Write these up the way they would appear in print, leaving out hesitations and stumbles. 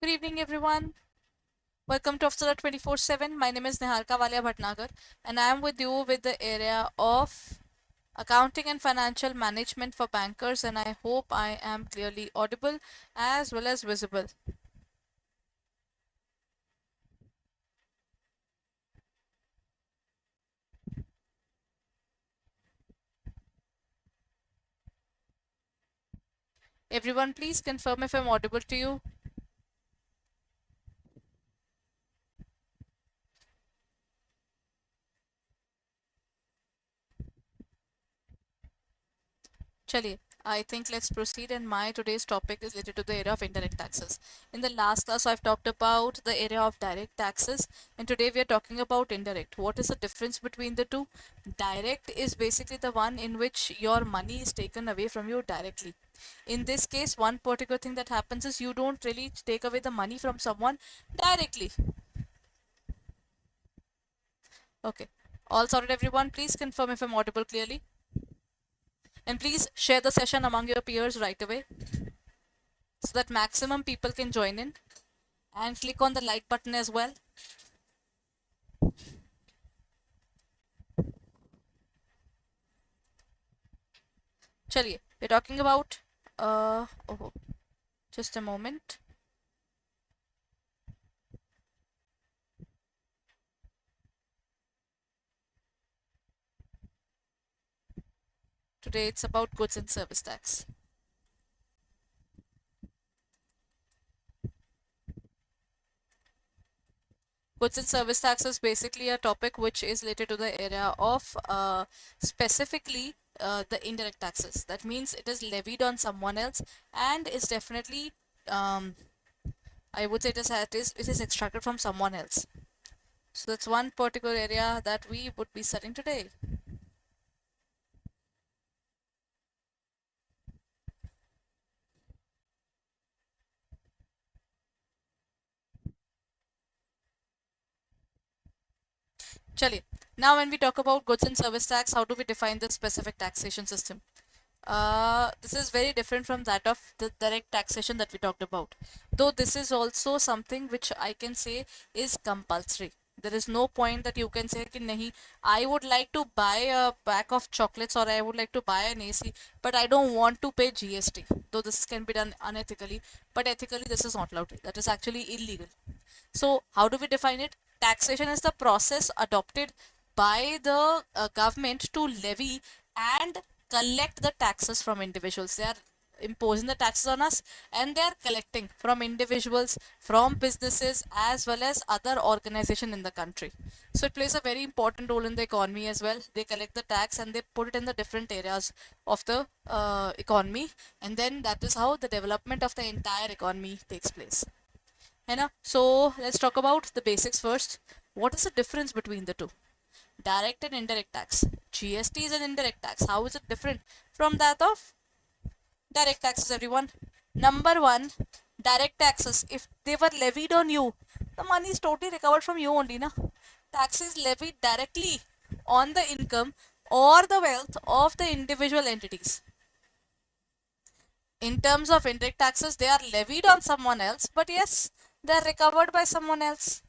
Good evening, everyone. Welcome to Officer 24/7. My name is Niharika Walia Bhatnagar, and I am with you with the area of accounting and financial management for bankers. And I hope I am clearly audible as well as visible. Everyone, please confirm if I'm audible to you. Chaliye, I think let's proceed. And my today's topic is related to the area of indirect taxes. In the last class, I've talked about the area of direct taxes, and today we are talking about indirect. What is the difference between the two? Direct is basically the one in which your money is taken away from you directly. In this case, one particular thing that happens is you don't really take away the money from someone directly. Okay. All sorted, everyone. Please confirm if I'm audible clearly. And please share the session among your peers right away so that maximum people can join in, and click on the like button as well. Chaliye, we're talking about oh, just a moment. Today it's about goods and service tax. Goods and service tax is basically a topic which is related to the area of specifically the indirect taxes. That means it is levied on someone else and is definitely, I would say it is extracted from someone else. So that's one particular area that we would be studying today. Chaliye. Now, when we talk about goods and service tax, how do we define the specific taxation system? This is very different from that of the direct taxation that we talked about. Though this is also something which I can say is compulsory. There is no point that you can say कि नहीं, I would like to buy a pack of chocolates or I would like to buy an AC, but I don't want to pay GST. Though this can be done unethically, but ethically this is not allowed. That is actually illegal. So how do we define it? Taxation is the process adopted by the government to levy and collect the taxes from individuals. They are imposing the taxes on us and they are collecting from individuals, from businesses, as well as other organizations in the country. So it plays a very important role in the economy as well. They collect the tax and they put it in the different areas of the economy, and then that is how the development of the entire economy takes place. है ना? So let's talk about the basics first. What is the difference between the two? Direct and indirect tax. GST is an indirect tax. How is it different from that of direct taxes, everyone? Number one, direct taxes. If they were levied on you, the money is totally recovered from you only, na? Tax is levied directly on the income or the wealth of the individual entities. In terms of indirect taxes, they are levied on someone else, but yes, they are recovered by someone else.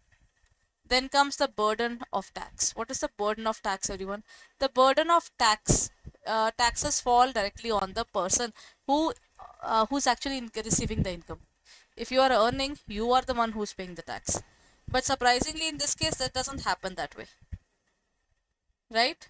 Then comes the burden of tax. What is the burden of tax, everyone? The burden of taxes fall directly on the person who's actually receiving the income. If you are earning, you are the one who's paying the tax. But surprisingly, in this case, that doesn't happen that way, right?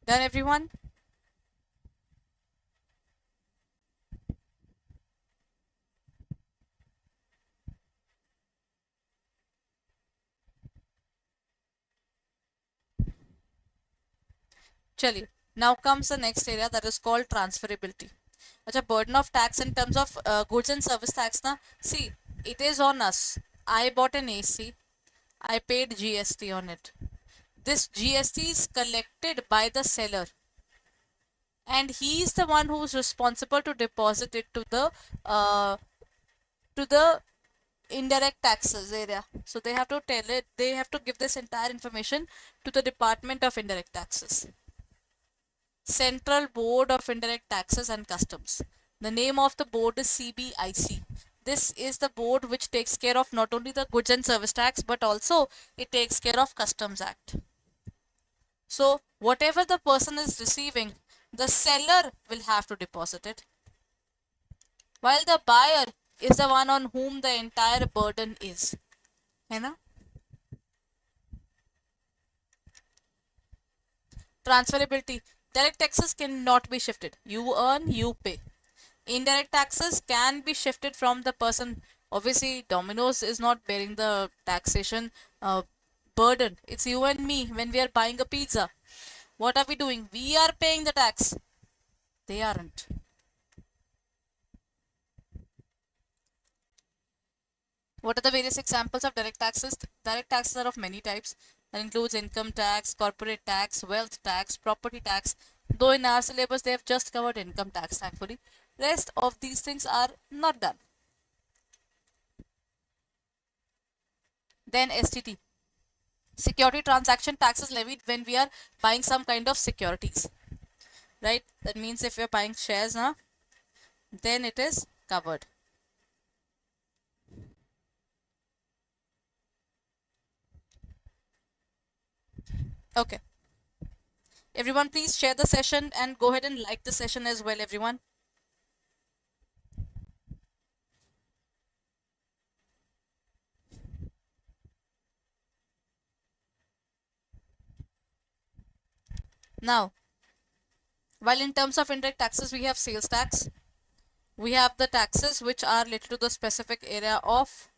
Done, everyone? Chali. Now comes the next area that is called transferability. Acha, burden of tax in terms of goods and service tax na. See, it is on us. I bought an AC. I paid GST on it. This GST is collected by the seller, and he is the one who is responsible to deposit it to the indirect taxes area. So they have to tell it, they have to give this entire information to the Department of Indirect Taxes. Central Board of Indirect Taxes and Customs. The name of the board is CBIC. This is the board which takes care of not only the goods and service tax but also it takes care of Customs Act. So whatever the person is receiving, the seller will have to deposit it, while the buyer is the one on whom the entire burden is. है ना? Transferability. Direct taxes cannot be shifted. You earn, you pay. Indirect taxes can be shifted from the person. Obviously, Domino's is not bearing the taxation burden. It's you and me when we are buying a pizza. What are we doing? We are paying the tax. They aren't. What are the various examples of direct taxes? Direct taxes are of many types. That includes income tax, corporate tax, wealth tax, property tax. Though in our syllabus they have just covered income tax, thankfully. Rest of these things are not done. Then STT. Security transaction tax is levied when we are buying some kind of securities. Right? That means if we are buying shares, then it is covered. Okay. Everyone please share the session and go ahead and like the session as well, everyone. Now, while in terms of indirect taxes, we have sales tax. We have the taxes which are related to the specific area of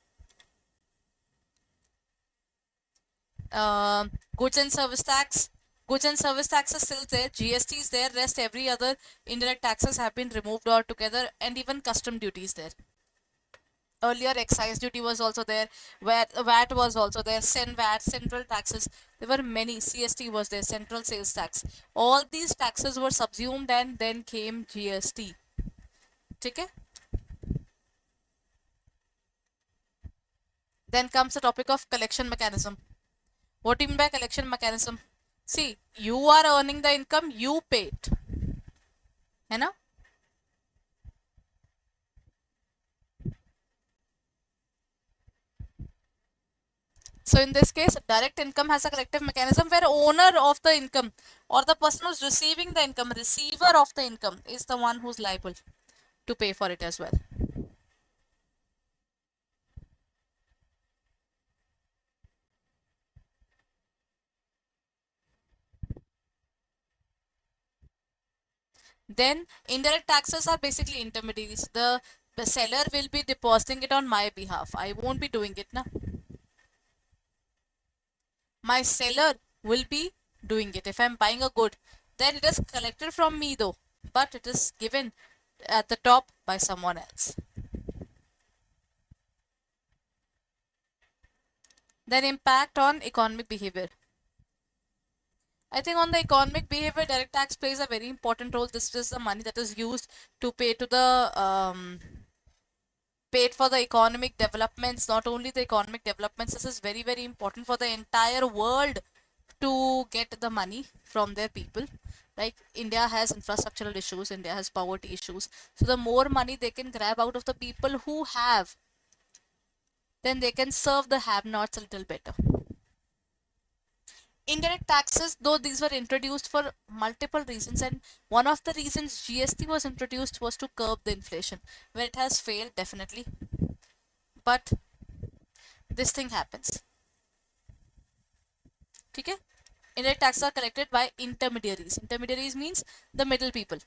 goods and service tax. Goods and service tax is still there. GST is there. Rest every other indirect taxes have been removed altogether, and even custom duty is there. Earlier, excise duty was also there. VAT was also there. VAT, central taxes. There were many. CST was there. Central sales tax. All these taxes were subsumed, and then came GST. Okay. Then comes the topic of collection mechanism. What do you mean by collection mechanism? See, you are earning the income, you pay it. है ना? So in this case, direct income has a collective mechanism where owner of the income or the person who's receiving the income, receiver of the income, is the one who's liable to pay for it as well. Then indirect taxes are basically intermediaries. The seller will be depositing it on my behalf. I won't be doing it, na. My seller will be doing it. If I'm buying a good, then it is collected from me though, but it is given at the top by someone else. Then impact on economic behavior. I think on the economic behavior, direct tax plays a very important role. This is the money that is used to pay to the paid for the economic developments. Not only the economic developments, this is very, very important for the entire world to get the money from their people. Like India has infrastructural issues, India has poverty issues. So the more money they can grab out of the people who have, then they can serve the have-nots a little better. Indirect taxes, though these were introduced for multiple reasons, and one of the reasons GST was introduced was to curb the inflation, where it has failed definitely, but this thing happens. Okay? Indirect taxes are collected by intermediaries. Intermediaries means the middle people,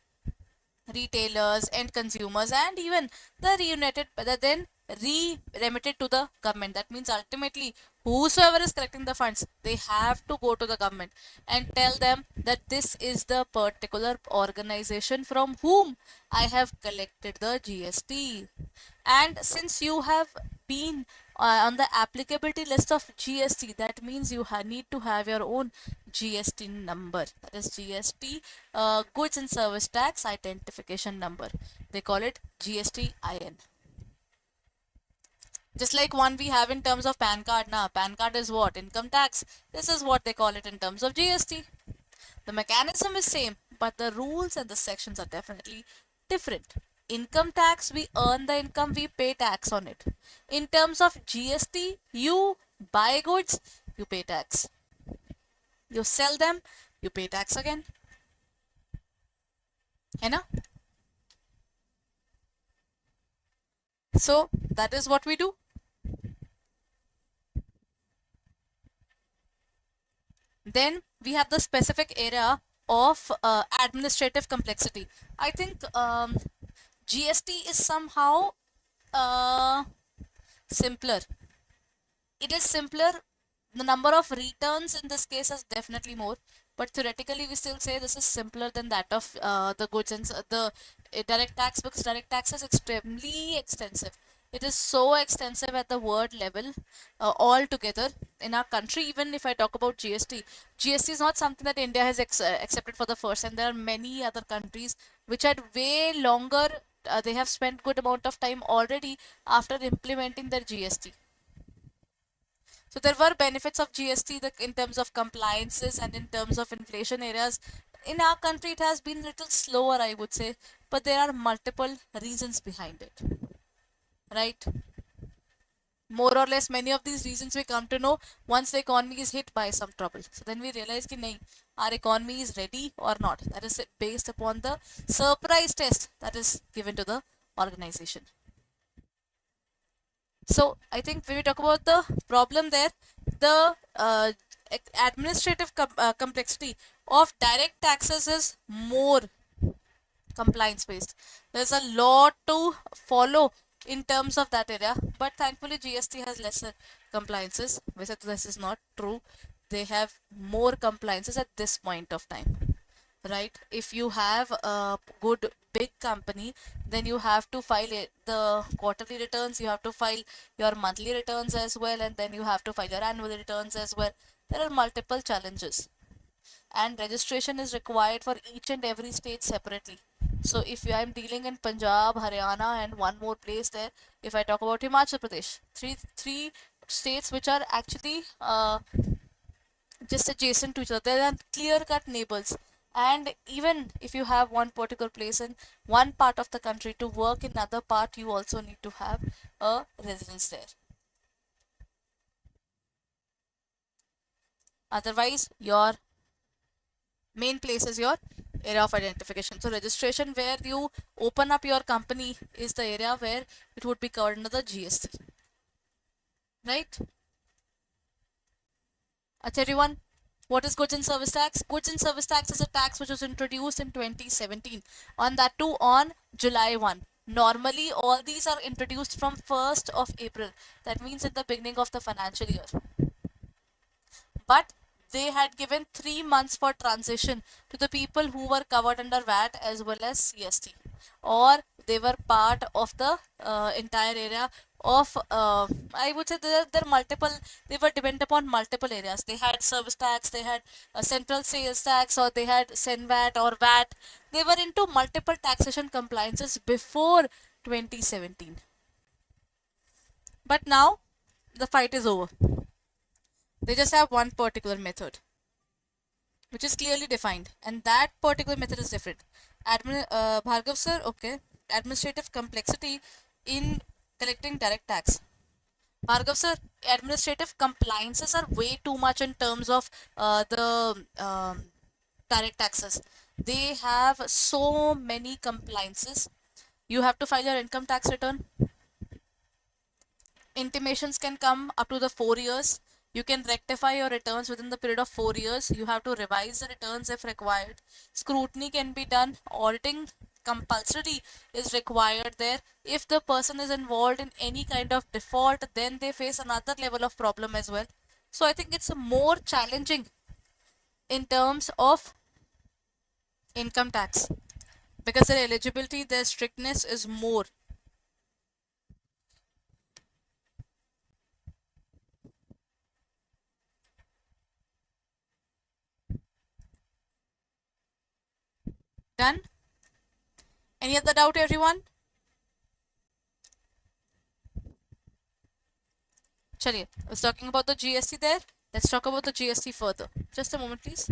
retailers, end consumers, and even the then re-remitted to the government. That means ultimately whosoever is collecting the funds, they have to go to the government and tell them that this is the particular organization from whom I have collected the GST. And since you have been on the applicability list of GST, that means you need to have your own GST number. That is GST, Goods and Service Tax Identification Number. They call it GST IN. Just like one we have in terms of PAN card. Now, PAN card is what? Income tax. This is what they call it in terms of GST. The mechanism is same, but the rules and the sections are definitely different. Income tax, we earn the income, we pay tax on it. In terms of GST, you buy goods, you pay tax. You sell them, you pay tax again. है ना? So that is what we do. Then we have the specific area of administrative complexity. I think GST is somehow simpler. It is simpler. The number of returns in this case is definitely more, but theoretically we still say this is simpler than that of the goods and the direct tax, because direct tax is extremely extensive. It is so extensive at the word level altogether in our country. Even if I talk about GST, GST is not something that India has accepted for the first time. There are many other countries which had way longer. They have spent good amount of time already after implementing their GST. So there were benefits of GST in terms of compliances and in terms of inflation areas. In our country, it has been a little slower, I would say, but there are multiple reasons behind it, right? More or less, many of these reasons we come to know once the economy is hit by some trouble. So then we realize that nahin, our economy is ready or not. That is based upon the surprise test that is given to the organization. So I think when we talk about the problem there, the administrative complexity of direct taxes is more compliance based. There's a lot to follow in terms of that area, but thankfully GST has lesser compliances. This is not true. They have more compliances at this point of time, right? If you have a good big company, then you have to file the quarterly returns, you have to file your monthly returns as well, and then you have to file your annual returns as well. There are multiple challenges, and registration is required for each and every state separately. So if I'm dealing in Punjab, Haryana, and one more place there, if I talk about Himachal Pradesh, three states which are actually just adjacent to each other. They are clear-cut neighbors. And even if you have one particular place in one part of the country to work in another part, you also need to have a residence there. Otherwise, your main place is your area of identification. So registration where you open up your company is the area where it would be covered under the GST. Right? Everyone, what is goods and service tax? Goods and service tax is a tax which was introduced in 2017, on that too on July 1. Normally, all these are introduced from 1st of April. That means at the beginning of the financial year. But they had given 3 months for transition to the people who were covered under VAT as well as CST, or they were part of the entire area of I would say there are multiple, they were dependent upon multiple areas. They had service tax, they had central sales tax, or they had senvat or VAT. They were into multiple taxation compliances before 2017. But now the fight is over. They just have one particular method which is clearly defined, and that particular method is different. Bhargav sir, okay, administrative complexity in collecting direct tax. Bhargav sir, administrative compliances are way too much in terms of the direct taxes. They have so many compliances. You have to file your income tax return. Intimations can come up to the 4 years. You can rectify your returns within the period of 4 years. You have to revise the returns if required. Scrutiny can be done. Auditing compulsory is required there. If the person is involved in any kind of default, then they face another level of problem as well. So I think it's more challenging in terms of income tax, because their eligibility, their strictness is more. Done? Any other doubt, everyone? Chaliye, I was talking about the GST there. Let's talk about the GST further. Just a moment, please.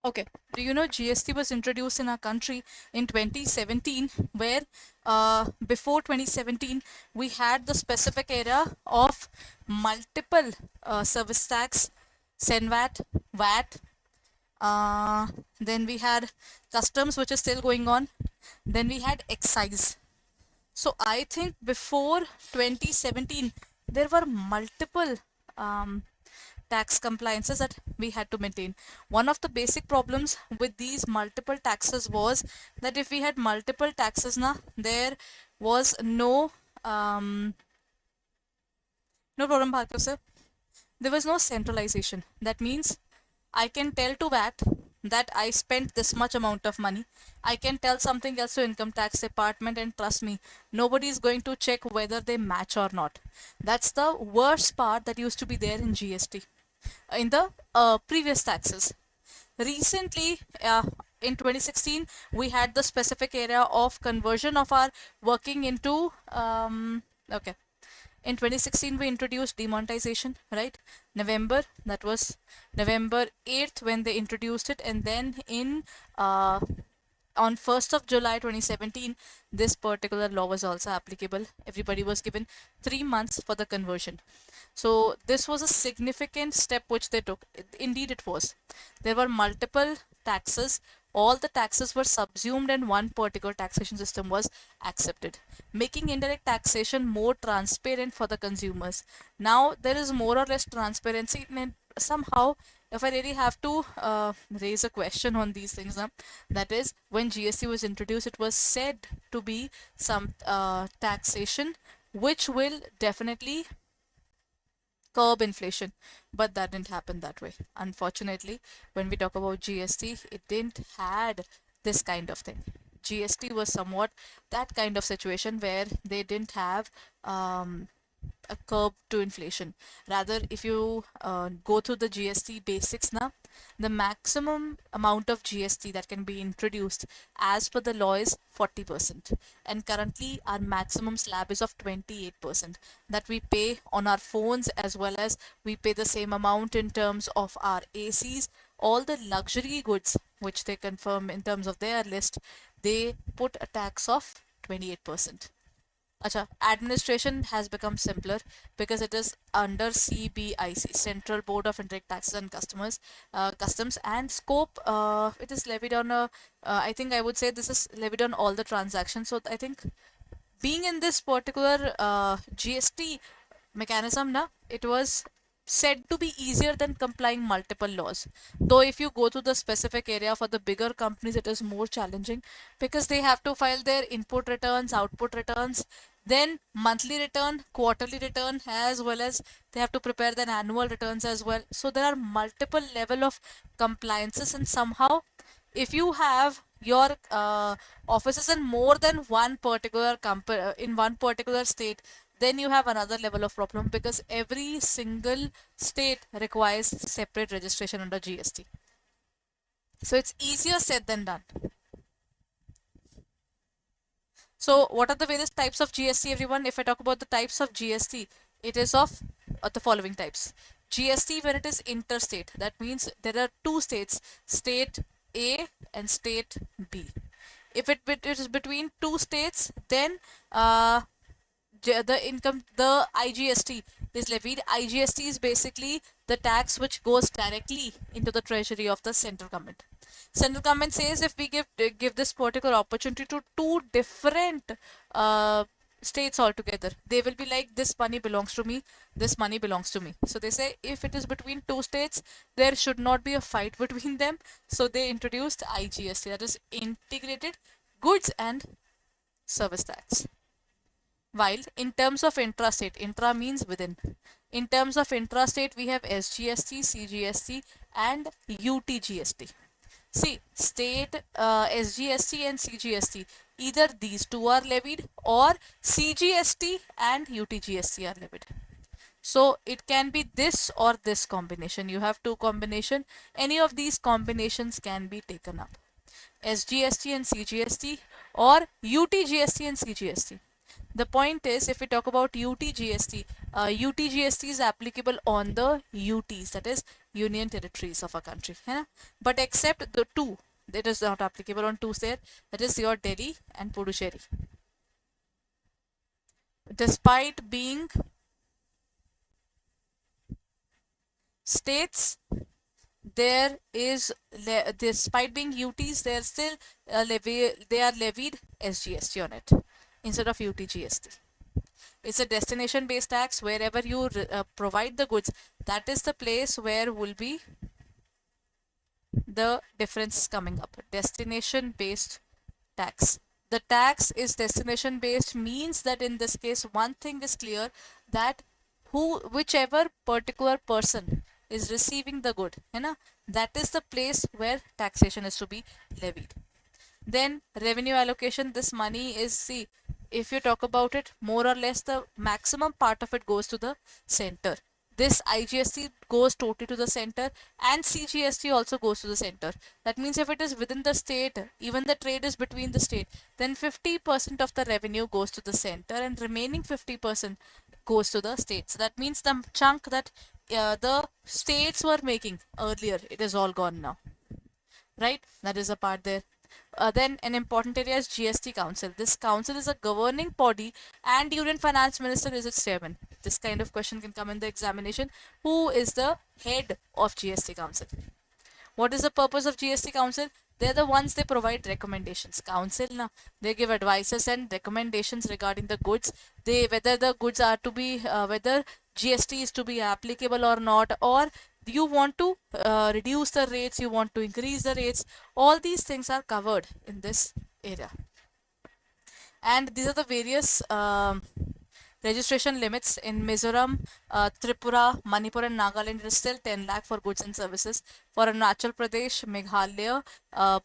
Okay. Do you know GST was introduced in our country in 2017, where before 2017 we had the specific era of multiple service tax, SENVAT, VAT, then we had customs, which is still going on, then we had excise. So I think before 2017 there were multiple um, tax compliances that we had to maintain. One of the basic problems with these multiple taxes was that if we had multiple taxes na, there was no problem, Bhargav sir. There was no centralization. That means I can tell to VAT that I spent this much amount of money. I can tell something else to income tax department, and trust me, nobody is going to check whether they match or not. That's the worst part that used to be there in GST, in the previous taxes. Recently, in 2016, we had the specific area of conversion of our working into okay. In 2016, we introduced demonetization, right? November, that was November 8th when they introduced it, and then uh, on 1st of July 2017, this particular law was also applicable. Everybody was given 3 months for the conversion. So this was a significant step which they took. Indeed, it was. There were multiple taxes. All the taxes were subsumed and one particular taxation system was accepted, making indirect taxation more transparent for the consumers. Now there is more or less transparency, and somehow, if I really have to raise a question on these things now, that is, when GST was introduced, it was said to be some taxation which will definitely curb inflation, but that didn't happen that way. Unfortunately, when we talk about GST, it didn't had this kind of thing. GST was somewhat that kind of situation where they didn't have a curb to inflation. Rather, if you go through the GST basics now, The maximum amount of GST that can be introduced as per the law is 40%, and currently our maximum slab is of 28% that we pay on our phones, as well as we pay the same amount in terms of our ACs. All the luxury goods which they confirm in terms of their list, they put a tax of 28%. Acha, administration has become simpler because it is under CBIC, Central Board of Indirect Taxes and Customs, and scope. It is levied on a. I think I would say this is levied on all the transactions. So I think being in this particular GST mechanism, na, it was said to be easier than complying multiple laws. Though if you go to the specific area for the bigger companies, it is more challenging because they have to file their input returns, output returns, then monthly return, quarterly return, as well as they have to prepare their annual returns as well. So there are multiple level of compliances, and somehow if you have your offices in more than one particular in one particular state, then you have another level of problem because every single state requires separate registration under GST. So it's easier said than done. So what are the various types of GST, everyone? If I talk about the types of GST, it is of the following types. GST when it is interstate, that means there are two states, state A and state B. If it is between two states, then the IGST is levied. IGST is basically the tax which goes directly into the treasury of the central government. Central government says if we give this particular opportunity to two different states altogether, they will be like, this money belongs to me, this money belongs to me. So they say if it is between two states, there should not be a fight between them. So they introduced IGST, that is Integrated Goods and Service Tax. While in terms of intrastate, intra means within. In terms of intrastate, we have SGST, CGST and UTGST. See, state SGST and CGST, either these two are levied or CGST and UTGST are levied. So it can be this or this combination. You have two combination. Any of these combinations can be taken up. SGST and CGST or UTGST and CGST. The point is, if we talk about UTGST, UTGST is applicable on the UTs, that is Union Territories of a country. Yeah? But except the two, that is not applicable on two there, that is your Delhi and Puducherry. Despite being states, there is, despite being UTs, they are still they are levied SGST on it instead of UTGST. It's a destination based tax. Wherever you provide the goods, that is the place where will be the difference coming up. Destination based tax. The tax is destination based means that in this case one thing is clear, that whichever particular person is receiving the good, that is the place where taxation is to be levied. Then revenue allocation, this money is, see, if you talk about it, more or less the maximum part of it goes to the center. This IGST goes totally to the center and CGST also goes to the center. That means if it is within the state, even the trade is between the state, then 50% of the revenue goes to the center and remaining 50% goes to the states. So that means the chunk that the states were making earlier, it is all gone now. Right? That is a part there. Then an important area is GST Council. This council is a governing body and Union Finance Minister is its chairman. This kind of question can come in the examination. Who is the head of GST Council? What is the purpose of GST Council? They're the ones, they provide recommendations. Council, they give advices and recommendations regarding the goods. Whether the goods are to be, whether GST is to be applicable or not, or you want to reduce the rates, you want to increase the rates. All these things are covered in this area. And these are the various registration limits. In Mizoram, Tripura, Manipur and Nagaland, it is still 10 lakh for goods and services. For Arunachal Pradesh, Meghalaya,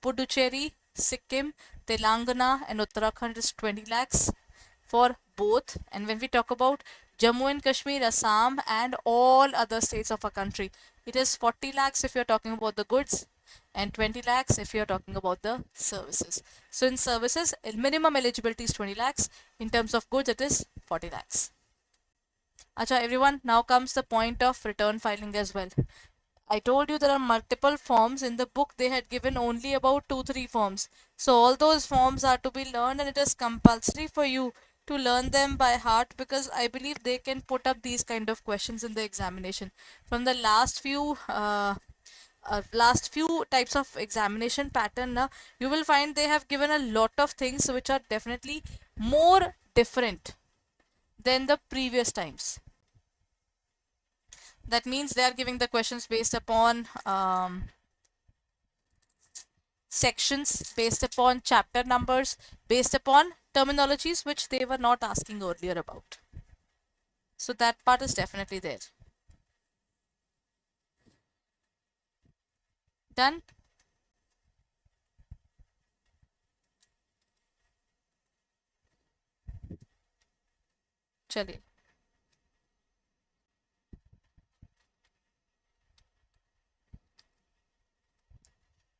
Puducherry, Sikkim, Telangana and Uttarakhand is 20 lakhs. For both. And when we talk about Jammu and Kashmir, Assam, and all other states of our country, it is 40 lakhs if you're talking about the goods and 20 lakhs if you're talking about the services. So in services, minimum eligibility is 20 lakhs. In terms of goods, it is 40 lakhs. Acha, everyone, now comes the point of return filing as well. I told you there are multiple forms. In the book they had given only about 2-3 forms. So all those forms are to be learned, and it is compulsory for you to learn them by heart, because I believe they can put up these kind of questions in the examination. From the last few types of examination pattern, you will find they have given a lot of things which are definitely more different than the previous times. That means they are giving the questions based upon sections, based upon chapter numbers, based upon terminologies which they were not asking earlier about. So that part is definitely there. Done? Chaliye.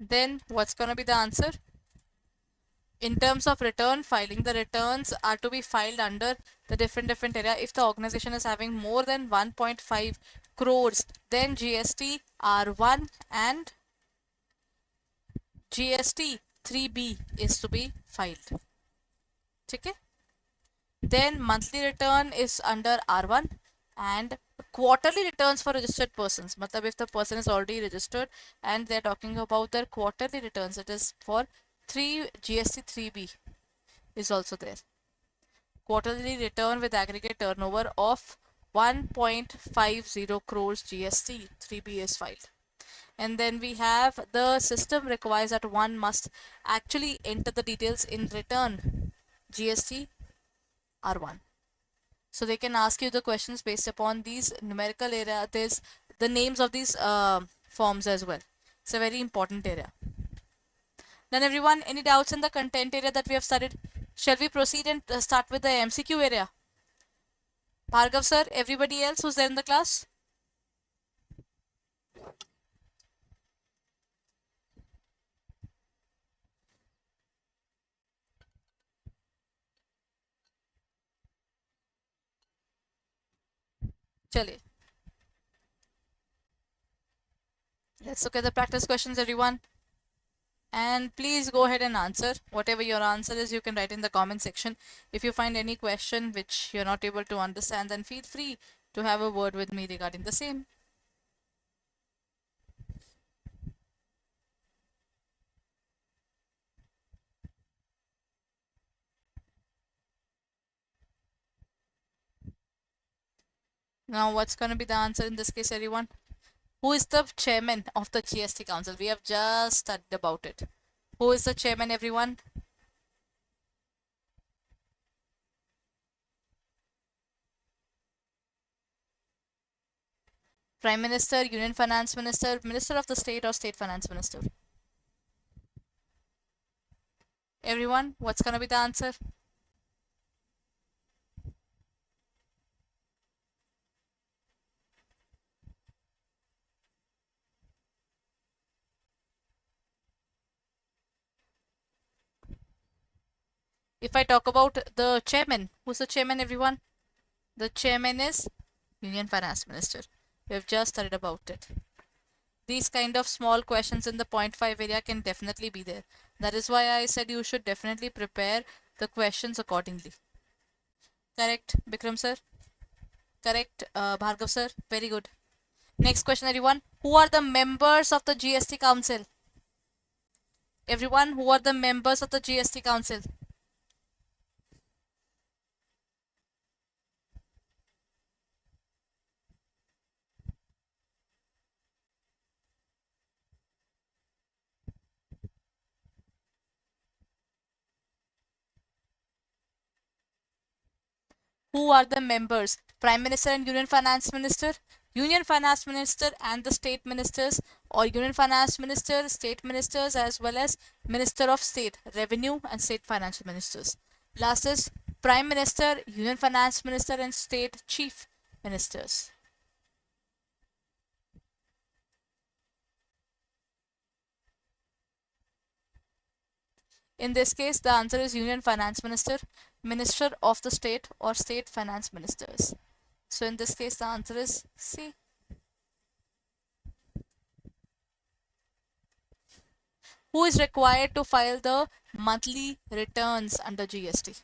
Then what's going to be the answer? In terms of return filing, the returns are to be filed under the different area. If the organization is having more than 1.5 crores, then GST R1 and GST 3B is to be filed. Okay? Then monthly return is under R1, and quarterly returns for registered persons. Matlab if the person is already registered and they're talking about their quarterly returns, it is for GST 3B is also there. Quarterly return with aggregate turnover of 1.50 crores GST 3B is filed. And then we have the system requires that one must actually enter the details in return GST R1. So they can ask you the questions based upon these numerical area. There's the names of these forms as well. It's a very important area. Then everyone, any doubts in the content area that we have studied? Shall we proceed and start with the MCQ area? Bhargav sir, everybody else who's there in the class? Chale. Let's look at the practice questions, everyone. And please go ahead and answer. Whatever your answer is, you can write in the comment section. If you find any question which you're not able to understand, then feel free to have a word with me regarding the same. Now, what's going to be the answer in this case, everyone? Who is the chairman of the GST Council? We have just studied about it. Who is the chairman, everyone? Prime Minister, Union Finance Minister, Minister of the State, or State Finance Minister? Everyone, what's going to be the answer? If I talk about the chairman, who's the chairman, everyone? The chairman is Union Finance Minister. We have just studied about it. These kind of small questions in the 0.5 area can definitely be there. That is why I said you should definitely prepare the questions accordingly. Correct, Bikram sir? Correct, Bhargav sir? Very good. Next question, everyone. Who are the members of the GST Council? Everyone, who are the members of the GST Council? Who are the members? Prime Minister and Union Finance Minister, Union Finance Minister and the State Ministers, or Union Finance Minister, State Ministers, as well as Minister of State, Revenue and State Financial Ministers. Last is Prime Minister, Union Finance Minister, and State Chief Ministers. In this case, the answer is Union Finance Minister, Minister of the State, or State Finance Ministers. So in this case, the answer is C. Who is required to file the monthly returns under GST?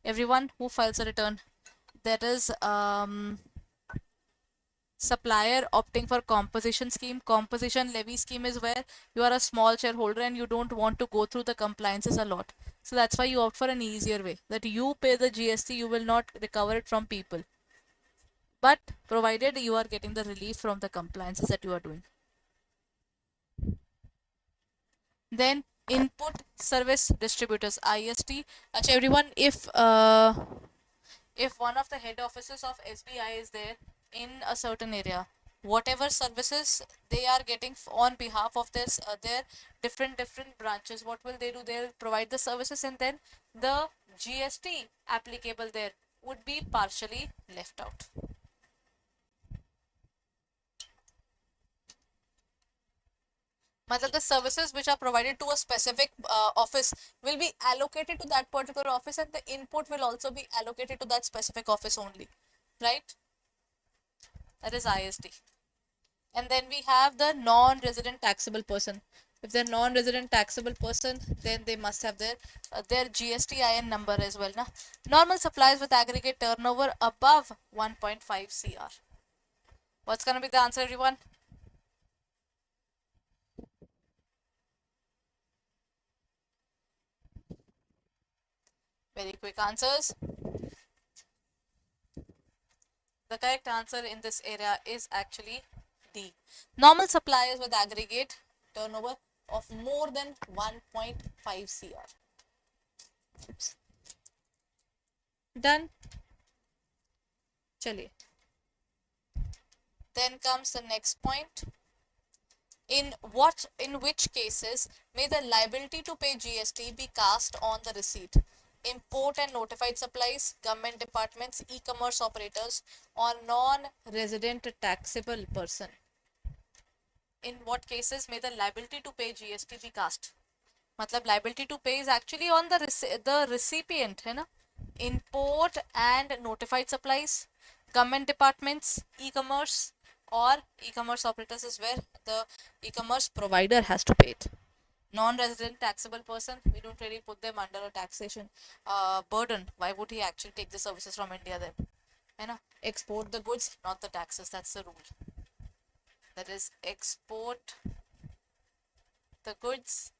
Everyone who files a return. That is supplier opting for composition scheme. Composition levy scheme is where you are a small shareholder and you don't want to go through the compliances a lot. So that's why you opt for an easier way, that you pay the GST, you will not recover it from people. But provided you are getting the relief from the compliances that you are doing. Then input service distributors, IST. Achha, everyone, if one of the head offices of SBI is there in a certain area, whatever services they are getting on behalf of this their different branches, what will they do? They'll provide the services, and then the GST applicable there would be partially left out. The services which are provided to a specific office will be allocated to that particular office, and the input will also be allocated to that specific office only, right? That is IST. And then we have the non-resident taxable person. If they're non-resident taxable person, then they must have their GSTIN number as well. Na? Normal supplies with aggregate turnover above 1.5 CR. What's going to be the answer, everyone? Very quick answers. The correct answer in this area is actually D. Normal suppliers with aggregate turnover of more than 1.5 CR. Oops. Done. Chaliye. Then comes the next point. In which cases may the liability to pay GST be cast on the receipt? Import and notified supplies, government departments, e-commerce operators, or non-resident taxable person. In what cases may the liability to pay GST be cast? Matlab liability to pay is actually on the recipient, है ना? Import and notified supplies, government departments, e-commerce, or e-commerce operators is where the e-commerce provider has to pay it. Non-resident taxable person, we don't really put them under a taxation burden. Why would he actually take the services from India then? है ना? Export the goods, not the taxes. That's the rule. That is, export the goods,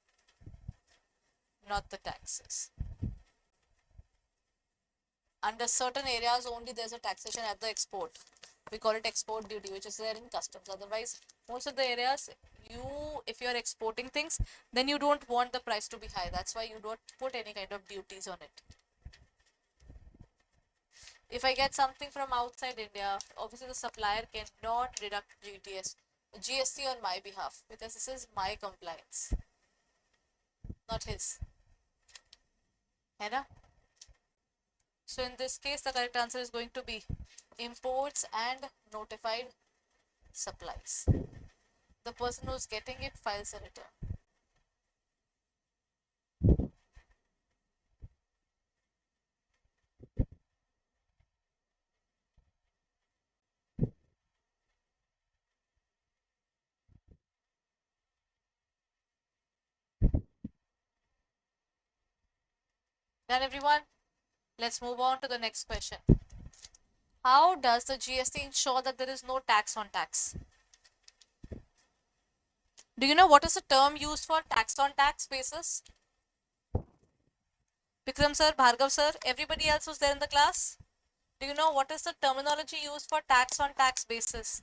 not the taxes. Under certain areas only there's a taxation at the export. We call it export duty, which is there in customs. Otherwise, most of the areas, if you're exporting things, then you don't want the price to be high. That's why you don't put any kind of duties on it. If I get something from outside India, obviously the supplier cannot deduct GST on my behalf, because this is my compliance, not his. है ना? So in this case, the correct answer is going to be imports and notified supplies. The person who's getting it files a return. Done, everyone? Let's move on to the next question. How does the GST ensure that there is no tax on tax? Do you know what is the term used for tax on tax basis? Vikram sir, Bhargav sir, everybody else who's there in the class? Do you know what is the terminology used for tax on tax basis?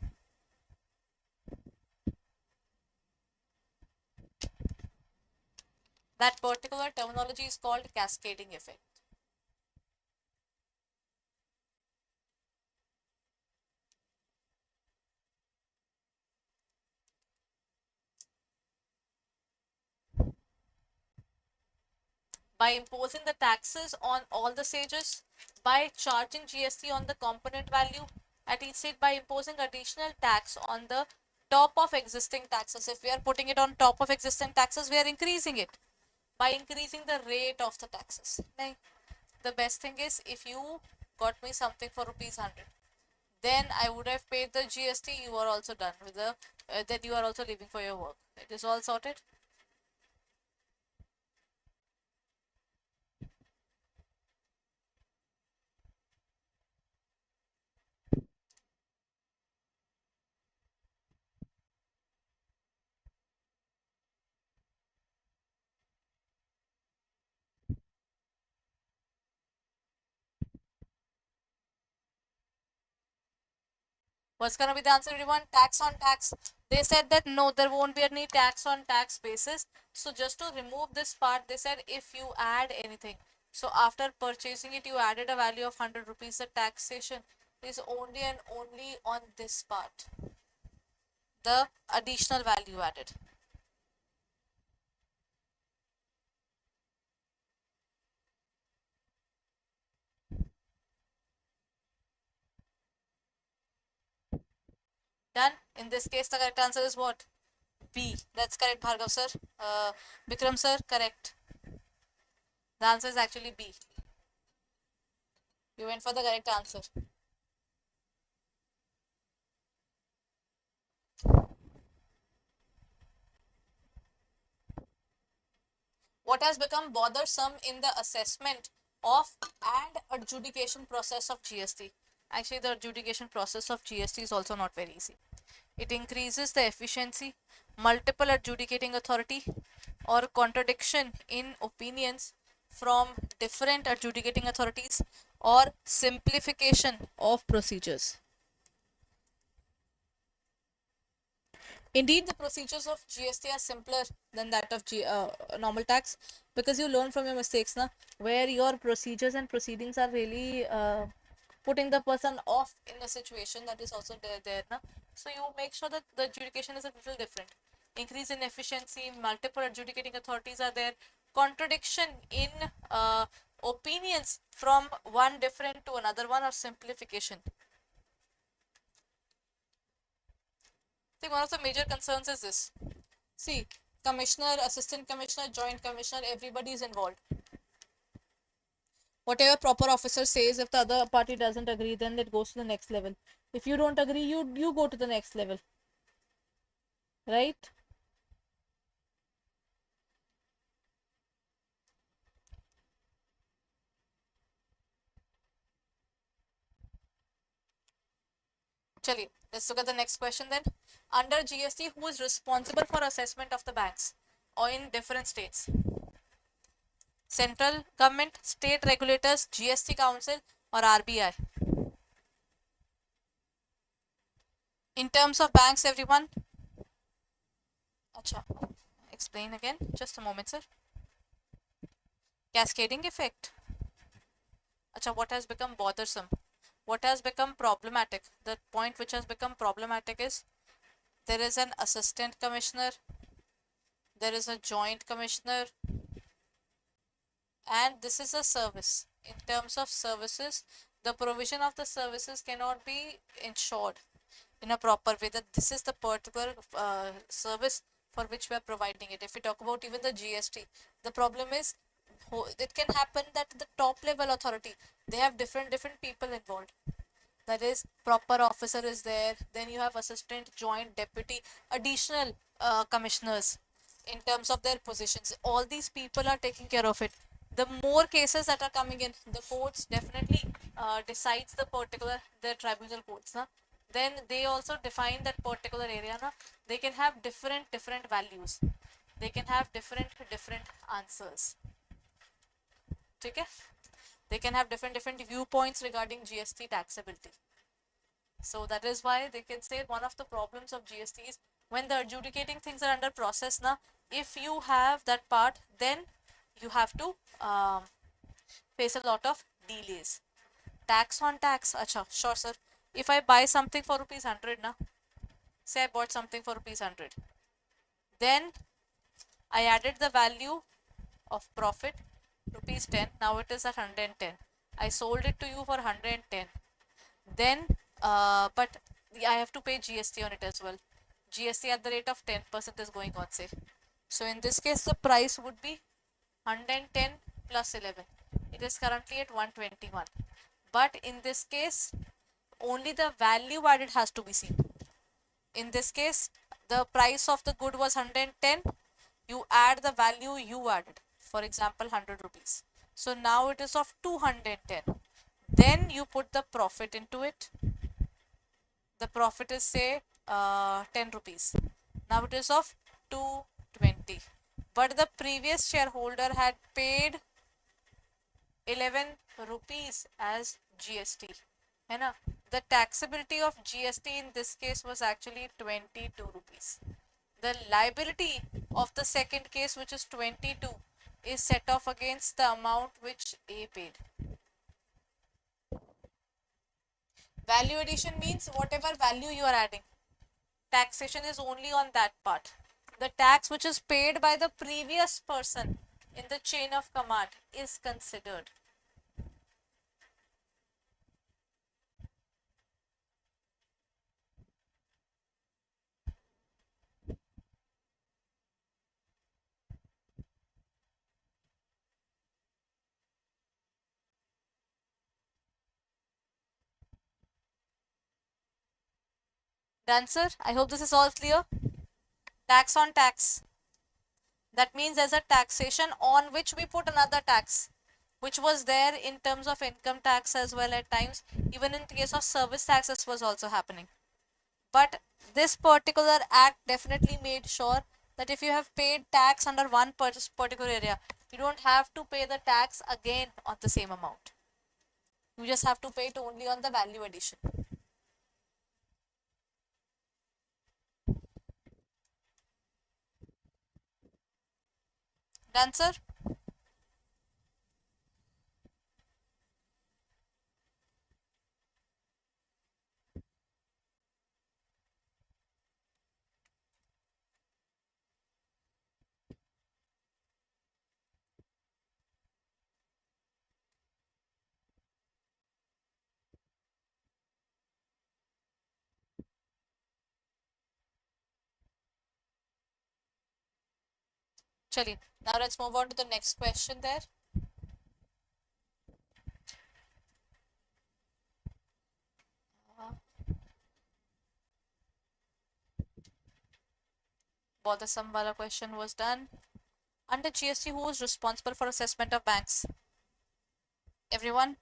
That particular terminology is called cascading effect. by imposing the taxes on all the stages, by charging GST on the component value at each stage, by imposing additional tax on the top of existing taxes. If we are putting it on top of existing taxes, we are increasing it by increasing the rate of the taxes. Nahin. The best thing is, if you got me something for rupees 100, then I would have paid the GST. You are also done with the then you are also leaving for your work. It is all sorted. What's gonna be the answer, everyone? Tax on tax. They said that no, there won't be any tax on tax basis. So just to remove this part, they said if you add anything. So after purchasing it, you added a value of 100 rupees. The taxation is only and only on this part, the additional value added. Done. In this case, the correct answer is what? B. That's correct, Bhargav sir. Vikram sir, correct. The answer is actually B. You went for the correct answer. What has become bothersome in the assessment of and adjudication process of GST? Actually, the adjudication process of GST is also not very easy. It increases the efficiency, multiple adjudicating authority, or contradiction in opinions from different adjudicating authorities, or simplification of procedures. Indeed, the procedures of GST are simpler than that of normal tax, because you learn from your mistakes, na, where your procedures and proceedings are really putting the person off in a situation that is also there, na. So you make sure that the adjudication is a little different. Increase in efficiency, multiple adjudicating authorities are there, contradiction in opinions from one different to another one, or simplification. I think one of the major concerns is this. See, commissioner, assistant commissioner, joint commissioner, everybody is involved. Whatever proper officer says, if the other party doesn't agree, then it goes to the next level. If you don't agree, you go to the next level. Right? Chali, let's look at the next question then. Under GST, who is responsible for assessment of the banks or in different states? Central government, state regulators, GST council, or RBI? In terms of banks, everyone. Acha, explain again. Just a moment, sir. Cascading effect. Acha, what has become bothersome? What has become problematic? The point which has become problematic is there is an assistant commissioner, there is a joint commissioner, and this is a service. In terms of services, the provision of the services cannot be ensured in a proper way that this is the particular service for which we are providing it. If we talk about even the GST, the problem is it can happen that the top level authority, they have different people involved. That is, proper officer is there, then you have assistant, joint, deputy, additional commissioners in terms of their positions. All these people are taking care of it. The more cases that are coming in, the courts definitely decides the particular, the tribunal courts, na? Then they also define that particular area, na? They can have different values, they can have different answers. Okay, they can have different viewpoints regarding GST taxability. So that is why they can say one of the problems of GST is when the adjudicating things are under process, now if you have that part, then you have to face a lot of delays. Tax on tax. Acha, sure sir. If I buy something for rupees 100, na, say I bought something for rupees 100, then I added the value of profit rupees 10. Now it is at 110. I sold it to you for 110. Then, but I have to pay GST on it as well. GST at the rate of 10% is going on, say. So in this case, the price would be 110 plus 11. It is currently at 121. But in this case, only the value added has to be seen. In this case, the price of the good was 110. You add the value you added. For example, 100 rupees. So now it is of 210. Then you put the profit into it. The profit is say 10 rupees. Now it is of 220. But the previous shareholder had paid 11 rupees as GST. है ना? The taxability of GST in this case was actually 22 rupees. The liability of the second case, which is 22, is set off against the amount which A paid. Value addition means whatever value you are adding. Taxation is only on that part. The tax which is paid by the previous person in the chain of command is considered. Done, sir? I hope this is all clear. Tax on tax. That means there's a taxation on which we put another tax, which was there in terms of income tax as well at times. Even in case of service taxes was also happening. But this particular act definitely made sure that if you have paid tax under one particular area, you don't have to pay the tax again on the same amount. You just have to pay it only on the value addition. Done, sir? Chali. Now let's move on to the next question there. Bothersome wala question was done. Under GST, who is responsible for assessment of banks? Everyone?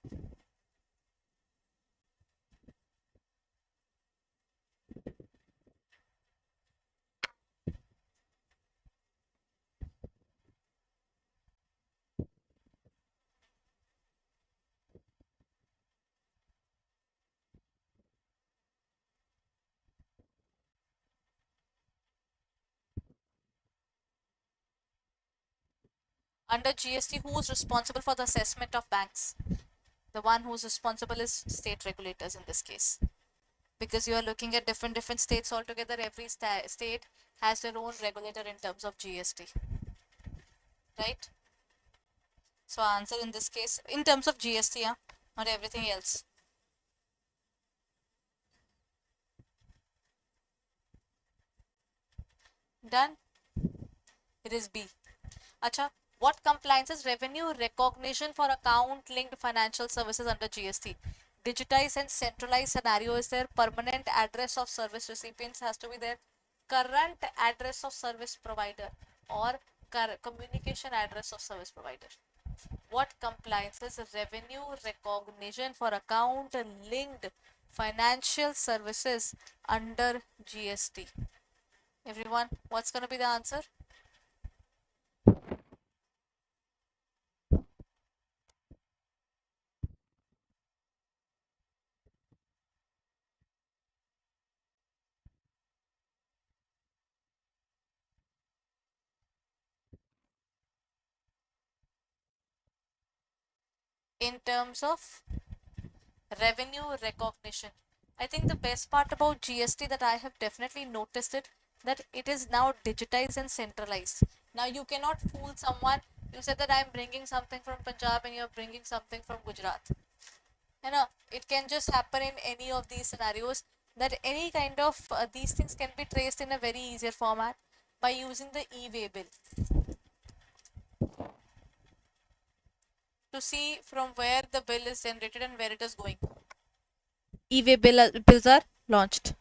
Under GST, who is responsible for the assessment of banks? The one who is responsible is state regulators in this case. Because you are looking at different states altogether, every state has their own regulator in terms of GST. Right? So answer in this case, in terms of GST, yeah, not everything else. Done? It is B. Acha, what compliances revenue recognition for account linked financial services under GST? Digitized and centralized scenario is there. Permanent address of service recipients has to be there. Current address of service provider or communication address of service provider. What compliances revenue recognition for account linked financial services under GST? Everyone, what's going to be the answer? In terms of revenue recognition, I think the best part about GST that I have definitely noticed it, that it is now digitized and centralized. Now you cannot fool someone You said that I'm bringing something from Punjab and you're bringing something from Gujarat. You know, it can just happen in any of these scenarios, that any kind of these things can be traced in a very easier format by using the e-way bill to see from where the bill is generated and where it is going. E-way bills are launched.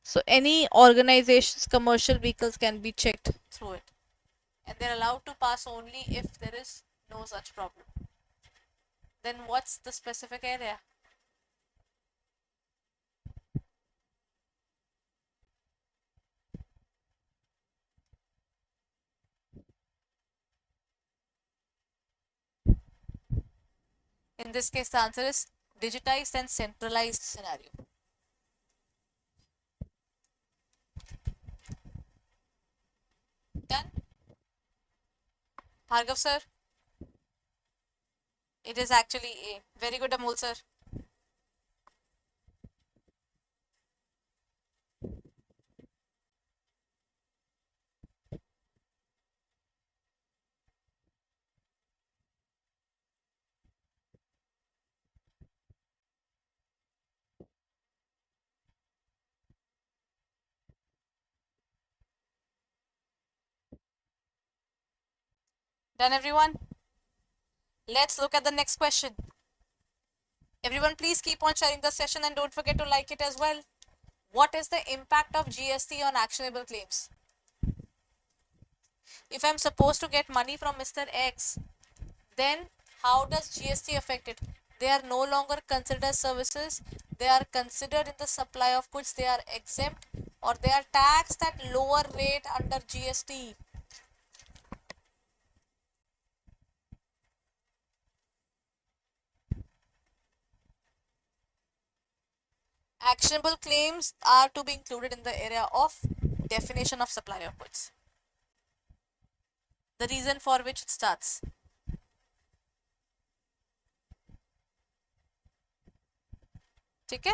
So any organization's commercial vehicles can be checked through it, and they're allowed to pass only if there is no such problem. Then what's the specific area? In this case, the answer is digitized and centralized scenario. Done? Bhargav sir? It is actually A. Very good, Amol sir. Done, everyone? Let's look at the next question. Everyone, please keep on sharing the session and don't forget to like it as well. What is the impact of GST on actionable claims? If I'm supposed to get money from Mr. X, then how does GST affect it? They are no longer considered as services. They are considered in the supply of goods. They are exempt, or they are taxed at lower rate under GST. Actionable claims are to be included in the area of definition of supply of goods. The reason for which it starts. Okay?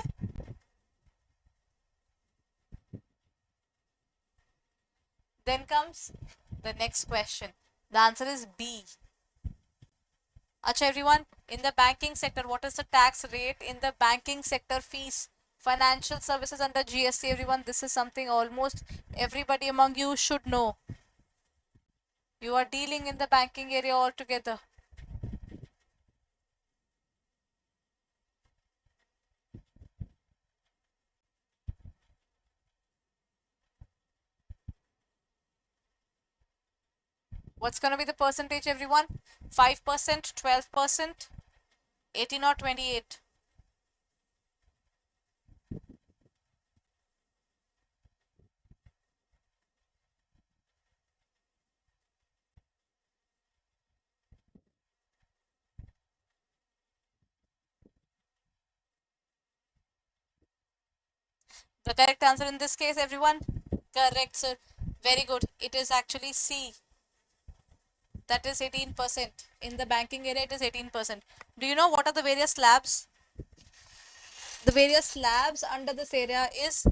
Then comes the next question. The answer is B. Acha everyone, in the banking sector, what is the tax rate in the banking sector fees? Financial services under GST, everyone, this is something almost everybody among you should know. You are dealing in the banking area altogether. What's going to be the percentage, everyone? 5%, 12%, 18 or 28? The correct answer in this case, everyone? Correct, sir. Very good. It is actually C. That is 18%. In the banking area, it is 18%. Do you know what are the various slabs? The various slabs under this area is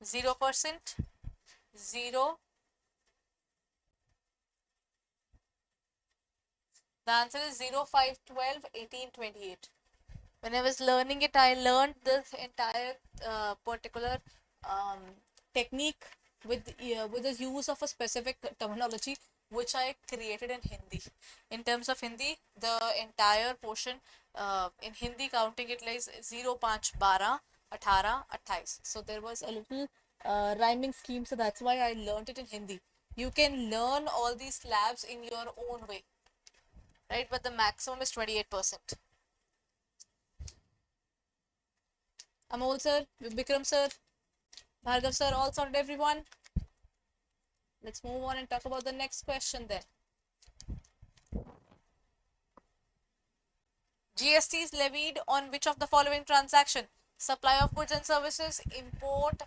0%, 0. The answer is 0, 5, 12, 18, 28. When I was learning it, I learned this entire particular um, technique with the use of a specific terminology which I created in Hindi. In terms of Hindi, the entire portion in Hindi counting it like 0, 5, 12, 18, 28. So there was a little rhyming scheme, so that's why I learned it in Hindi. You can learn all these slabs in your own way, right? But the maximum is 28%. Amol sir, Bikram sir, Bhargav sir, all sorted everyone. Let's move on and talk about the next question then. GST is levied on which of the following transaction? Supply of goods and services, import,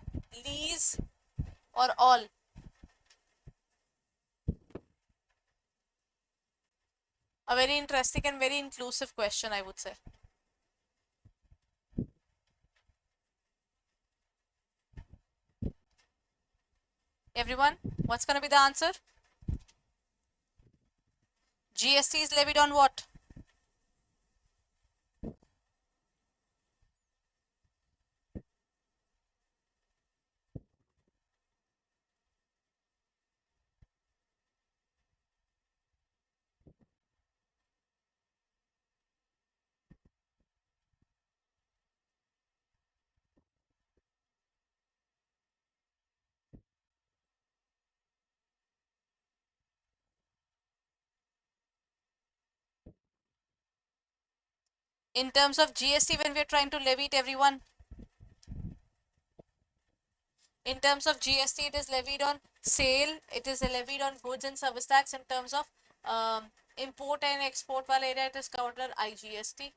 lease, or all? A very interesting and very inclusive question, I would say. Everyone, what's going to be the answer? GST is levied on what? In terms of GST, when we are trying to levy it, everyone, in terms of GST, it is levied on sale, it is levied on goods and service tax. In terms of import and export wala area, it is covered under IGST.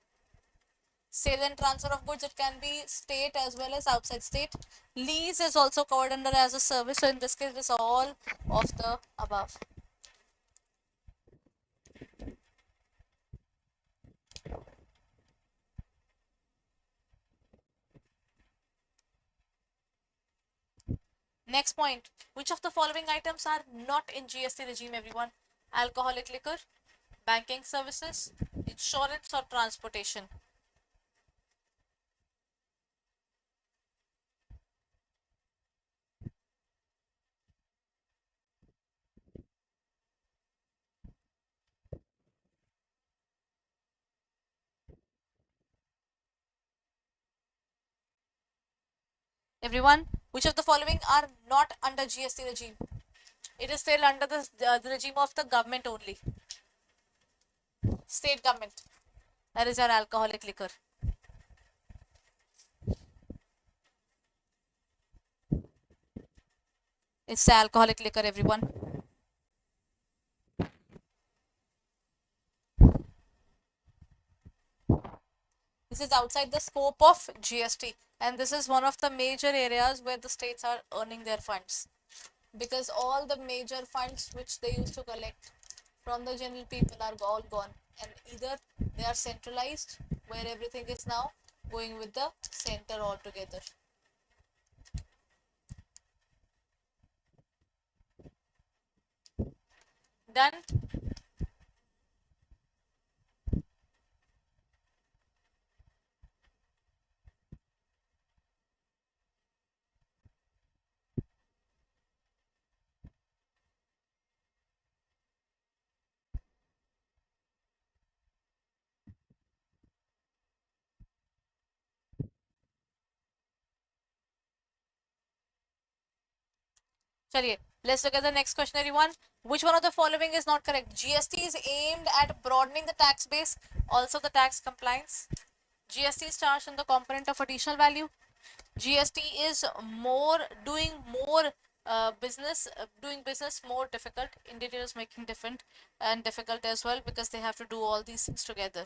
Sale and transfer of goods, it can be state as well as outside state. Lease is also covered under as a service. So in this case, it is all of the above. Next point, which of the following items are not in GST regime, everyone? Alcoholic liquor, banking services, insurance or transportation? Everyone, which of the following are not under GST regime? It is still under the regime of the government only. State government. That is our alcoholic liquor. It's the alcoholic liquor, everyone. This is outside the scope of GST, and this is one of the major areas where the states are earning their funds, because all the major funds which they used to collect from the general people are all gone, and either they are centralized where everything is now going with the center altogether. Done. Chaliye, let's look at the next question, everyone. Which one of the following is not correct? GST is aimed at broadening the tax base, also the tax compliance. GST is charged on the component of additional value. GST is doing more doing business more difficult. India is making different and difficult as well, because they have to do all these things together.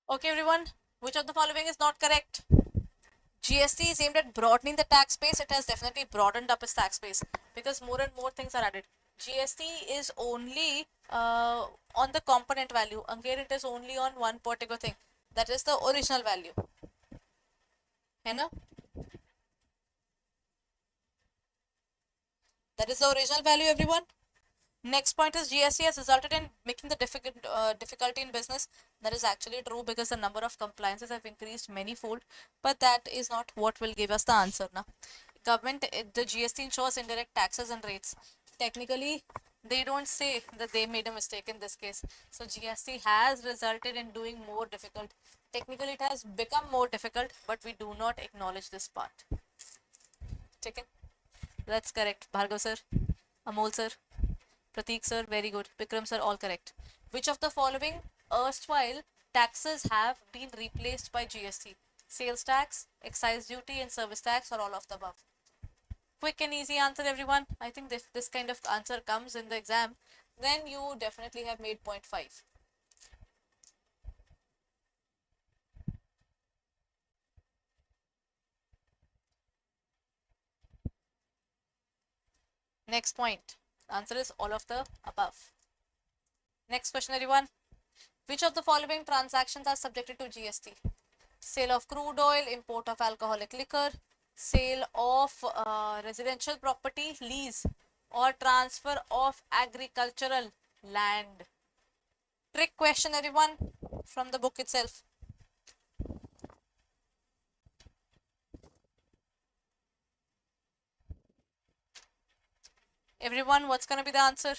Okay, everyone, which of the following is not correct? GST is aimed at broadening the tax base. It has definitely broadened up its tax base, because more and more things are added. GST is only on the component value. Again, it is only on one particular thing, that is the original value. है ना? That is the original value, everyone. Next point is GST has resulted in making the difficulty in business. That is actually true because the number of compliances have increased many-fold, but that is not what will give us the answer. Now, government, the GST ensures indirect taxes and rates. Technically, they don't say that they made a mistake in this case. So GST has resulted in doing more difficult. Technically, it has become more difficult, but we do not acknowledge this part. Okay, that's correct. Bhargav sir, Amol sir, Prateek sir, very good. Vikram sir, all correct. Which of the following erstwhile taxes have been replaced by GST? Sales tax, excise duty, and service tax, or all of the above? Quick and easy answer, everyone. I think if this kind of answer comes in the exam, then you definitely have made 0.5. Next point. The answer is all of the above. Next question, everyone. Which of the following transactions are subjected to GST? Sale of crude oil, import of alcoholic liquor, sale of residential property, lease, or transfer of agricultural land. Trick question, everyone, from the book itself. Everyone, what's going to be the answer?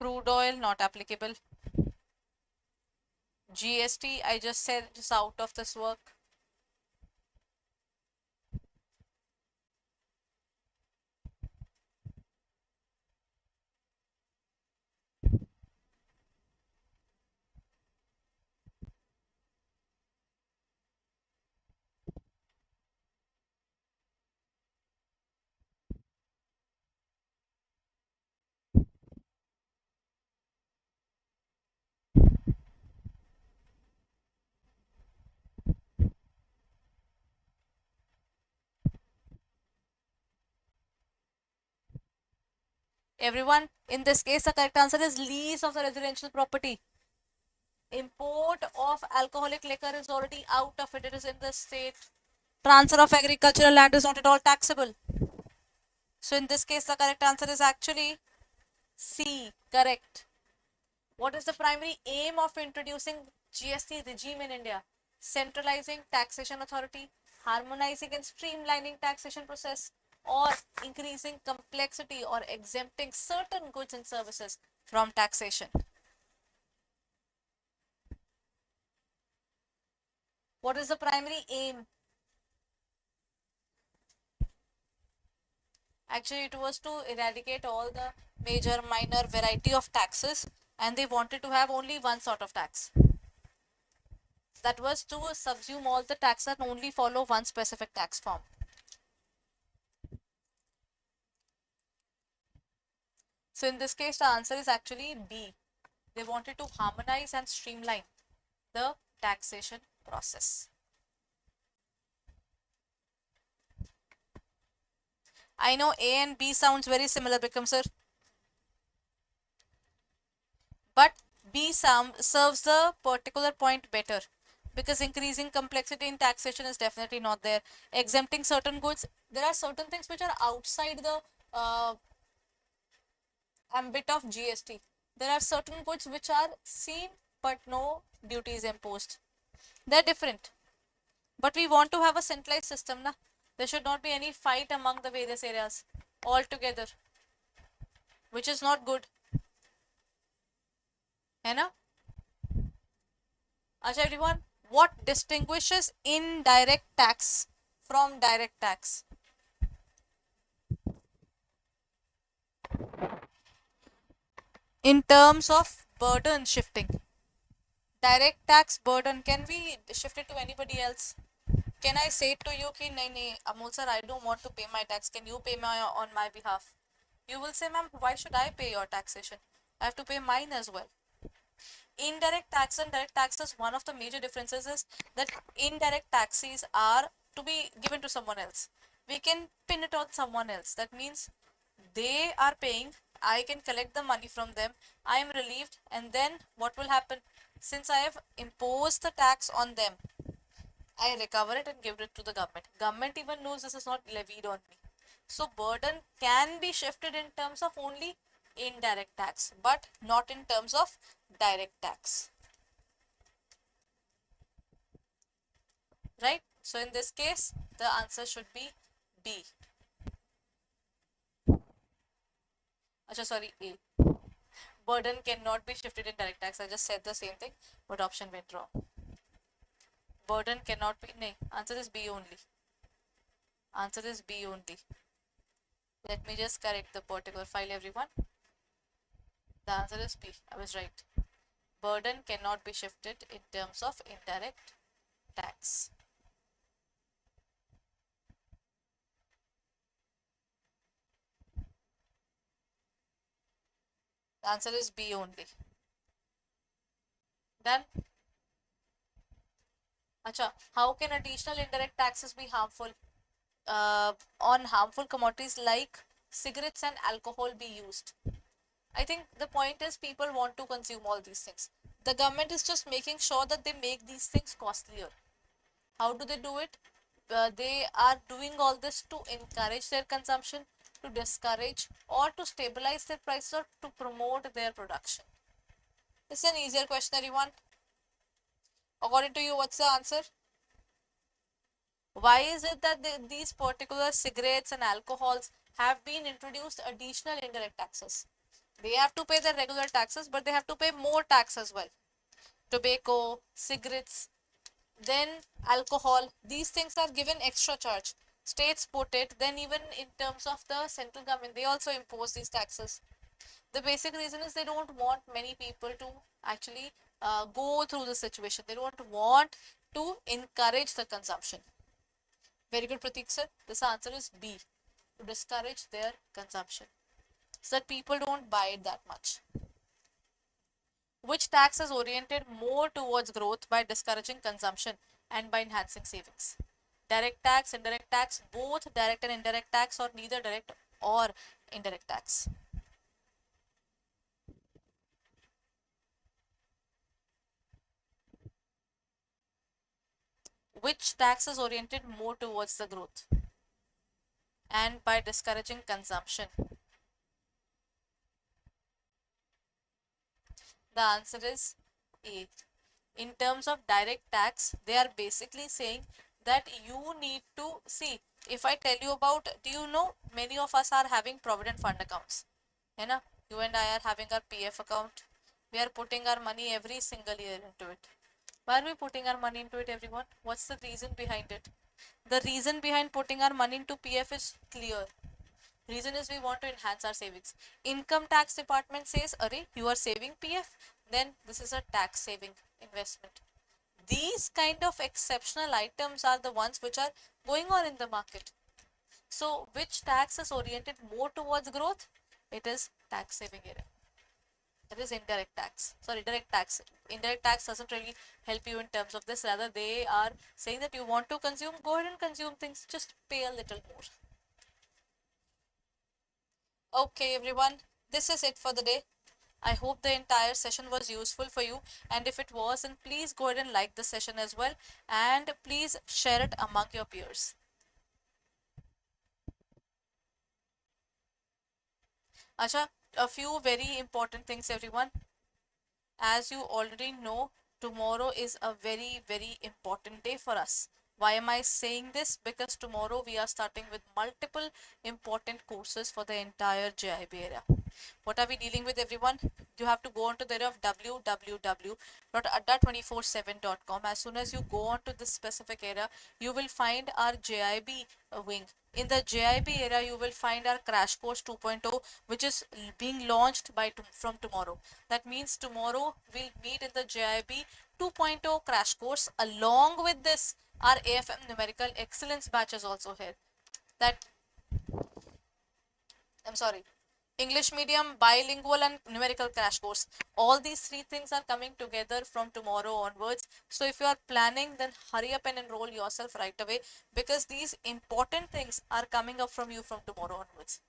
Crude oil, not applicable. GST, I just said, just out of this work. Everyone, in this case, the correct answer is lease of the residential property. Import of alcoholic liquor is already out of it. It is in the state. Transfer of agricultural land is not at all taxable. So in this case, the correct answer is actually C. Correct. What is the primary aim of introducing GST regime in India? Centralizing taxation authority, harmonizing and streamlining taxation process, or increasing complexity or exempting certain goods and services from taxation. What is the primary aim? Actually, it was to eradicate all the major, minor variety of taxes, and they wanted to have only one sort of tax. That was to subsume all the taxes and only follow one specific tax form. So in this case, the answer is actually B. They wanted to harmonize and streamline the taxation process. I know A and B sounds very similar, Bikram sir. But B serves the particular point better because increasing complexity in taxation is definitely not there. Exempting certain goods, there are certain things which are outside the ambit of GST. There are certain goods which are seen but no duty is imposed. They're different. But we want to have a centralized system, na? There should not be any fight among the various areas altogether, which is not good. है ना? Acha everyone, what distinguishes indirect tax from direct tax? In terms of burden shifting, direct tax burden, can we shift it to anybody else? Can I say to you ki nahi, Amol sir, I don't want to pay my tax, can you pay on my behalf? You will say, ma'am, why should I pay your taxation? I have to pay mine as well. Indirect tax and direct taxes, one of the major differences is that indirect taxes are to be given to someone else. We can pin it on someone else. That means they are paying, I can collect the money from them, I am relieved, and then what will happen? Since I have imposed the tax on them, I recover it and give it to the government. Government even knows this is not levied on me. So burden can be shifted in terms of only indirect tax, but not in terms of direct tax. Right? So in this case, the answer should be B. Achha, sorry, A. Burden cannot be shifted in direct tax. I just said the same thing, but option went wrong. Burden cannot be, no, answer is B only. Answer is B only. Let me just correct the particular file, everyone. The answer is B. I was right. Burden cannot be shifted in terms of indirect tax. The answer is B only. Done? Acha, how can additional indirect taxes be harmful? On harmful commodities like cigarettes and alcohol be used? I think the point is people want to consume all these things. The government is just making sure that they make these things costlier. How do they do it? They are doing all this to encourage their consumption, to discourage, or to stabilize their prices, or to promote their production. This is an easier question, everyone. According to you, what's the answer? Why is it that these particular cigarettes and alcohols have been introduced additional indirect taxes? They have to pay their regular taxes, but they have to pay more tax as well. Tobacco, cigarettes, then alcohol, these things are given extra charge. States put it, then even in terms of the central government, they also impose these taxes. The basic reason is they don't want many people to actually go through the situation. They don't want to encourage the consumption. Very good, Pratik sir. This answer is B, to discourage their consumption, so that people don't buy it that much. Which tax is oriented more towards growth by discouraging consumption and by enhancing savings? Direct tax, indirect tax, both direct and indirect tax, or neither direct or indirect tax? Which tax is oriented more towards the growth and by discouraging consumption? The answer is A. In terms of direct tax, they are basically saying that you need to see. If I tell you about, do you know many of us are having provident fund accounts? You know, you and I are having our PF account. We are putting our money every single year into it. Why are we putting our money into it, everyone? What's the reason behind it? The reason behind putting our money into PF is clear. Reason is we want to enhance our savings. Income tax department says, "Arey, you are saving PF, then this is a tax saving investment." These kind of exceptional items are the ones which are going on in the market. So which tax is oriented more towards growth? It is tax saving area. That is indirect tax. Sorry, direct tax. Indirect tax doesn't really help you in terms of this. Rather, they are saying that you want to consume, go ahead and consume things, just pay a little more. Okay, everyone, this is it for the day. I hope the entire session was useful for you, and if it was, then please go ahead and like the session as well, and please share it among your peers. Acha, a few very important things, everyone. As you already know, tomorrow is a very important day for us. Why am I saying this? Because tomorrow we are starting with multiple important courses for the entire JIB area. What are we dealing with, everyone? You have to go on to the area of www.adda247.com. As soon as you go on to this specific area, you will find our JIB wing. In the JIB area, you will find our crash course 2.0, which is being launched from tomorrow. That means tomorrow we'll meet in the JIB 2.0 crash course. Along with this, our AFM numerical excellence batch is also here. I'm sorry. English medium, bilingual, and numerical crash course. All these three things are coming together from tomorrow onwards. So if you are planning, then hurry up and enroll yourself right away, because these important things are coming up from you from tomorrow onwards.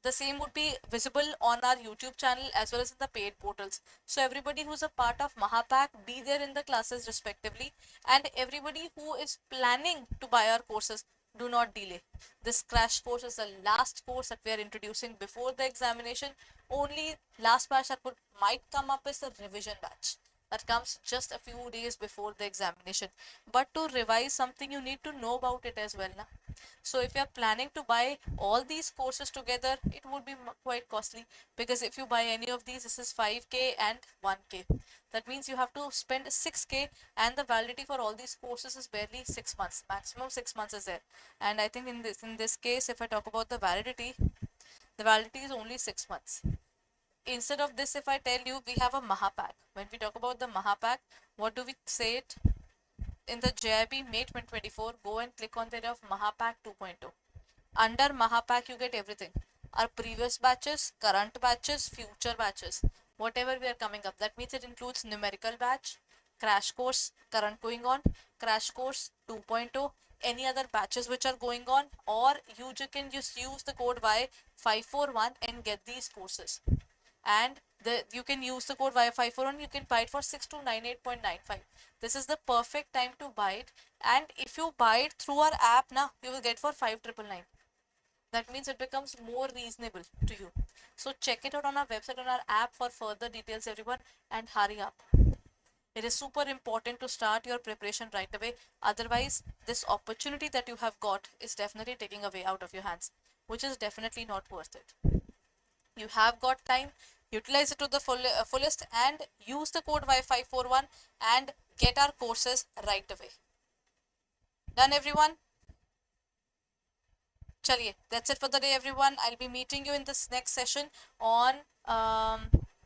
The same would be visible on our YouTube channel as well as in the paid portals. So everybody who's a part of Mahapack, be there in the classes respectively, and everybody who is planning to buy our courses, do not delay. This crash course is the last course that we are introducing before the examination. Only last batch that would might come up is the revision batch that comes just a few days before the examination. But to revise something, you need to know about it as well. Na? So if you are planning to buy all these courses together, it would be quite costly, because if you buy any of these, this is 5k and 1k. That means you have to spend 6k, and the validity for all these courses is barely 6 months. Maximum 6 months is there. And I think in this case, if I talk about the validity is only 6 months. Instead of this, if I tell you, we have a Mahapack. When we talk about the Mahapack, what do we say it? In the JAIIB May 2024, go and click on there of Mahapack 2.0. Under Mahapack, you get everything. Our previous batches, current batches, future batches, whatever we are coming up. That means it includes numerical batch, crash course, current going on, crash course 2.0, any other batches which are going on, or you can just use the code Y541 and get these courses. And you can use the code Y541, you can buy it for 6298.95. This is the perfect time to buy it. And if you buy it through our app now, you will get for 5999. That means it becomes more reasonable to you. So check it out on our website, on our app for further details, everyone, and hurry up. It is super important to start your preparation right away. Otherwise, this opportunity that you have got is definitely taking away out of your hands, which is definitely not worth it. You have got time, utilize it to the fullest, and use the code Y541 and get our courses right away. Done, everyone? Chaliye, that's it for the day, everyone. I'll be meeting you in this next session on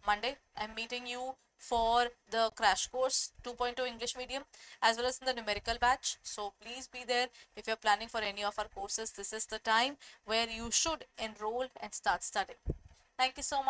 Monday. I'm meeting you for the crash course 2.0 English medium as well as in the numerical batch. So please be there. If you're planning for any of our courses, this is the time where you should enroll and start studying. Thank you so much.